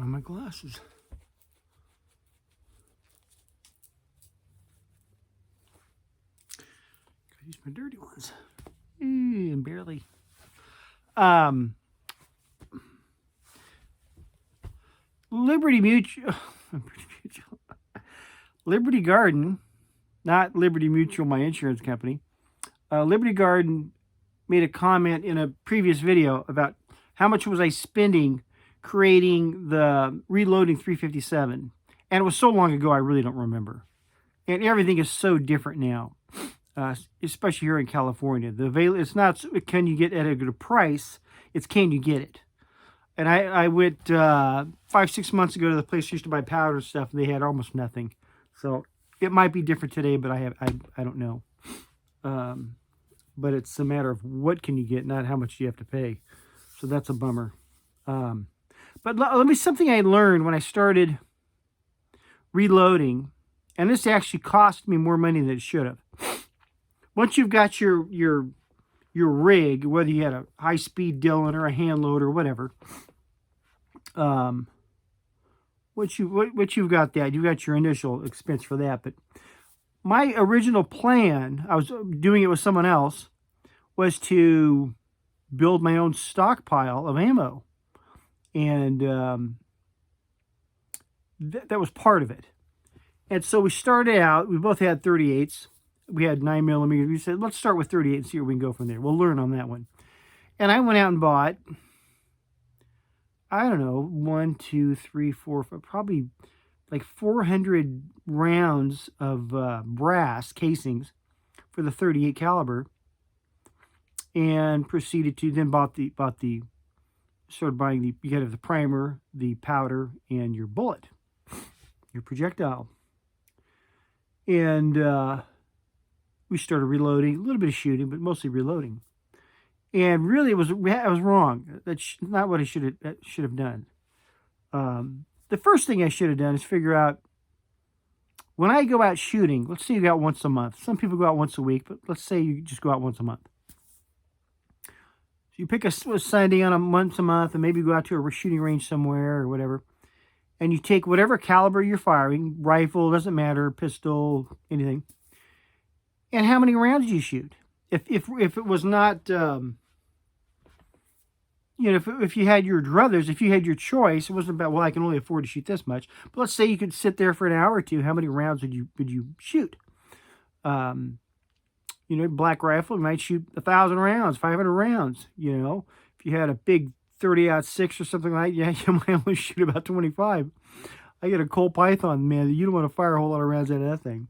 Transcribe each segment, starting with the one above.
find my glasses. Gotta use my dirty ones. And barely. Liberty Mutual. Liberty Garden, not Liberty Mutual, my insurance company. Liberty Garden made a comment in a previous video about how much was I spending creating the Reloading 357. And it was so long ago, I really don't remember. And everything is so different now, especially here in California. It's not can you get at a good price, it's can you get it. And I went 5-6 months ago to the place I used to buy powder and stuff, and they had almost nothing. So it might be different today, but I don't know. But it's a matter of what can you get, not how much you have to pay. So that's a bummer. But let me something I learned when I started reloading, and this actually cost me more money than it should have. Once you've got your rig, whether you had a high-speed Dillon or a hand load or whatever, what you've got that, you've got your initial expense for that. But my original plan, I was doing it with someone else, was to build my own stockpile of ammo. And that was part of it. And so we started out, we both had 38s. We had 9mm. We said, let's start with 38 and see where we can go from there. We'll learn on that one. And I went out and bought, I don't know, 1, 2, 3, 4, 5, probably like 400 rounds of brass casings for the 38 caliber, and proceeded to then started buying you got the primer, the powder, and your bullet, your projectile. And we started reloading, a little bit of shooting, but mostly reloading. And really, I was wrong. That's not what I should have done. The first thing I should have done is figure out, when I go out shooting, let's say you go out once a month. Some people go out once a week, but let's say you just go out once a month. So you pick a Sunday on once a month, and maybe go out to a shooting range somewhere or whatever, and you take whatever caliber you're firing, rifle, doesn't matter, pistol, anything, and how many rounds do you shoot? If it was not, if you had your druthers, if you had your choice, it wasn't about, well, I can only afford to shoot this much. But let's say you could sit there for an hour or two. How many rounds would you shoot? Black rifle, you might shoot 1,000 rounds, 500 rounds. If you had a big 30-06 or something like that, yeah, you might only shoot about 25. I get a Colt Python, man. You don't want to fire a whole lot of rounds out of that thing.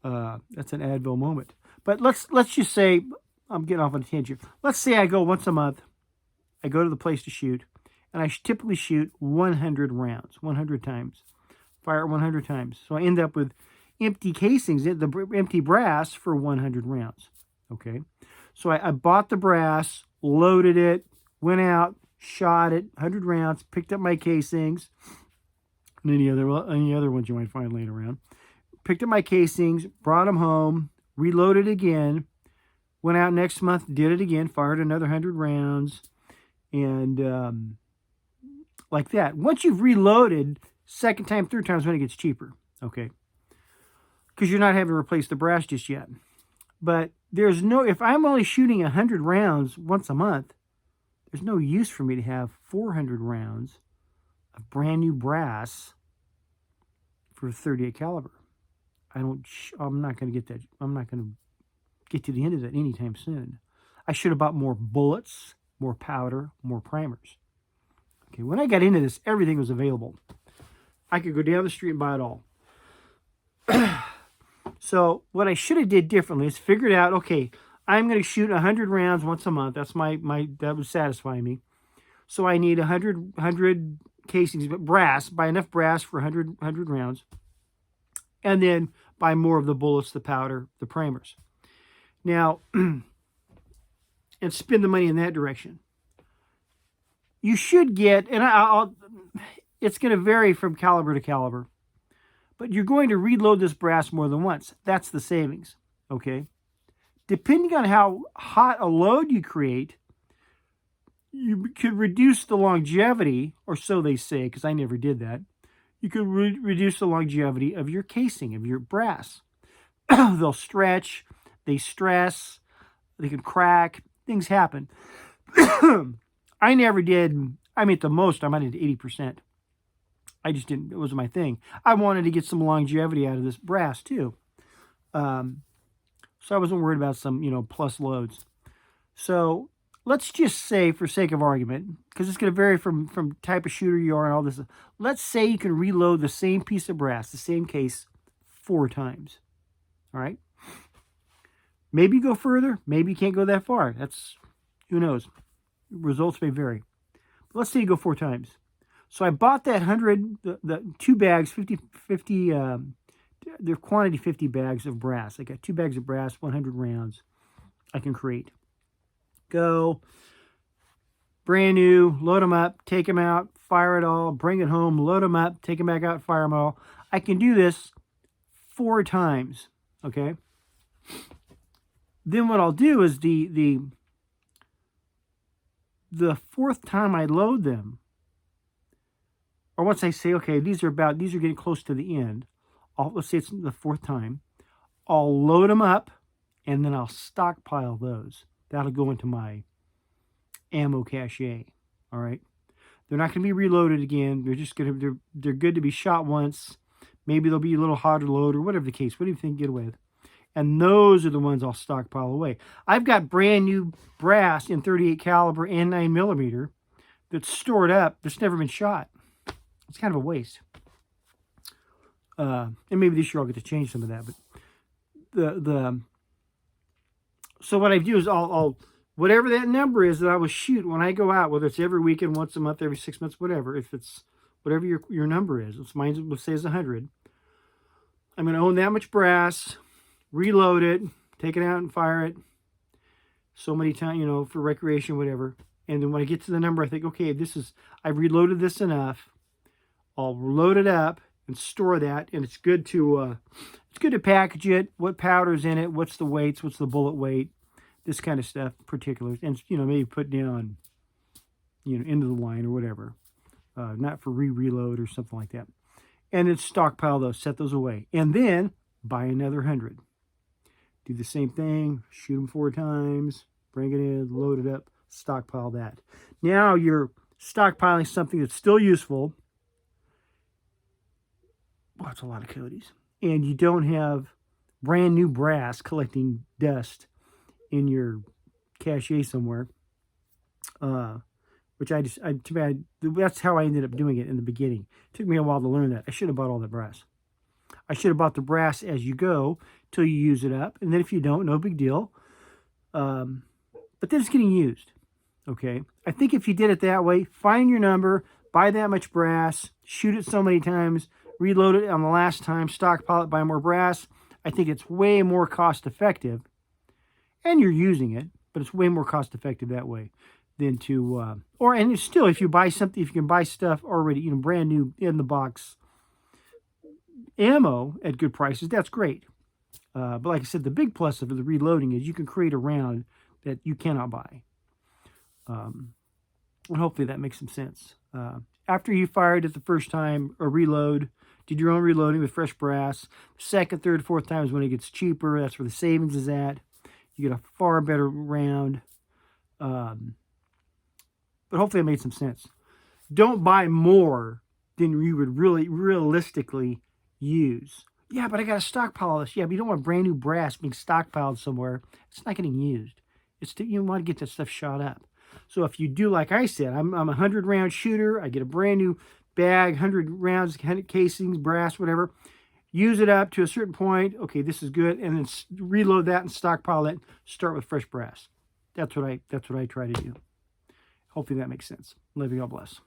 That's an Advil moment. But let's just say, I'm getting off on a tangent. Let's say I go once a month. I go to the place to shoot, and I typically shoot 100 rounds, 100 times. Fire 100 times. So I end up with empty casings, the empty brass for 100 rounds. Okay? So I bought the brass, loaded it, went out, shot it, 100 rounds, picked up my casings, and any other ones you might find laying around. Picked up my casings, brought them home, reloaded again, went out next month, did it again, fired another 100 rounds, and like that. Once you've reloaded, second time, third time is when it gets cheaper, okay? Because you're not having to replace the brass just yet. But if I'm only shooting 100 rounds once a month, there's no use for me to have 400 rounds of brand new brass for 38 caliber. I'm not going to get that. I'm not going to get to the end of that anytime soon. I should have bought more bullets, more powder, more primers. Okay, when I got into this, everything was available. I could go down the street and buy it all. So what I should have did differently is figured out, okay, I'm going to shoot 100 rounds once a month. That's that would satisfy me. So I need 100 casings, but brass, buy enough brass for 100 rounds. And then buy more of the bullets, the powder, the primers. Now, and spend the money in that direction. You should get, and it's going to vary from caliber to caliber, but you're going to reload this brass more than once. That's the savings, okay? Depending on how hot a load you create, you could reduce the longevity, or so they say, because I never did that. You could reduce the longevity of your casing, of your brass. They'll stretch, they stress, they can crack, things happen. I never did. I mean, at the most, I might have did 80%. I just didn't, it wasn't my thing. I wanted to get some longevity out of this brass too. So I wasn't worried about some, plus loads. So let's just say, for sake of argument, because it's going to vary from type of shooter you are and all this, let's say you can reload the same piece of brass, the same case, 4 times. All right? Maybe you go further. Maybe you can't go that far. That's, who knows? Results may vary. But let's say you go 4 times. So I bought that 100, the 2 bags, 50, their quantity 50 bags of brass. I got 2 bags of brass, 100 rounds I can create. Go, brand new, load them up, take them out, fire it all, bring it home, load them up, take them back out, fire them all. I can do this 4 times, okay? Then what I'll do is the 4th time I load them, or once I say, okay, these are getting close to the end, let's say it's the 4th time, I'll load them up, and then I'll stockpile those. That'll go into my ammo cache, all right? They're not going to be reloaded again. They're just going to, they're good to be shot once. Maybe they'll be a little harder to load, or whatever the case, whatever you think you get away with. And those are the ones I'll stockpile away. I've got brand new brass in 38 caliber and 9mm that's stored up that's never been shot. It's kind of a waste. And maybe this year I'll get to change some of that. But so what I do is I'll whatever that number is that I will shoot when I go out, whether it's every weekend, once a month, every 6 months, whatever. If it's whatever your number is, it's mine. Let's say is 100. I'm going to own that much brass, reload it, take it out and fire it so many times, for recreation, whatever. And then when I get to the number, I think, okay, I've reloaded this enough. I'll load it up and store that, and it's good to package it. What powder's in it? What's the weights? What's the bullet weight? This kind of stuff, particulars, and maybe put down, into the wine or whatever, not for reload or something like that. And then stockpile those, set those away, and then buy another 100. Do the same thing, shoot them 4 times, bring it in, load it up, stockpile that. Now you're stockpiling something that's still useful. Well, that's a lot of codes. And you don't have brand new brass collecting dust in your cache somewhere. Which that's how I ended up doing it in the beginning. It took me a while to learn that. I should have bought all the brass. I should have bought the brass as you go till you use it up. And then if you don't, no big deal. But then it's getting used. Okay. I think if you did it that way, find your number, buy that much brass, shoot it so many times, reload it on the last time, stockpile it, buy more brass. I think it's way more cost effective. And you're using it, but it's way more cost effective that way than to, and still, if you buy something, if you can buy stuff already, brand new in the box ammo at good prices, that's great. But like I said, the big plus of the reloading is you can create a round that you cannot buy. And hopefully that makes some sense. After you fired it the first time, or reload, did your own reloading with fresh brass. Second, third, fourth time is when it gets cheaper. That's where the savings is at. You get a far better round. But hopefully it made some sense. Don't buy more than you would really realistically use. Yeah, but I got to stockpile this. Yeah, but you don't want brand new brass being stockpiled somewhere. It's not getting used. You want to get that stuff shot up. So if you do like I said, I'm a 100-round shooter. I get a brand new bag, 100 rounds, 100 casings, brass, whatever. Use it up to a certain point. Okay, this is good. And then reload that and stockpile it. Start with fresh brass. That's what I try to do. Hopefully that makes sense. Love you. God bless.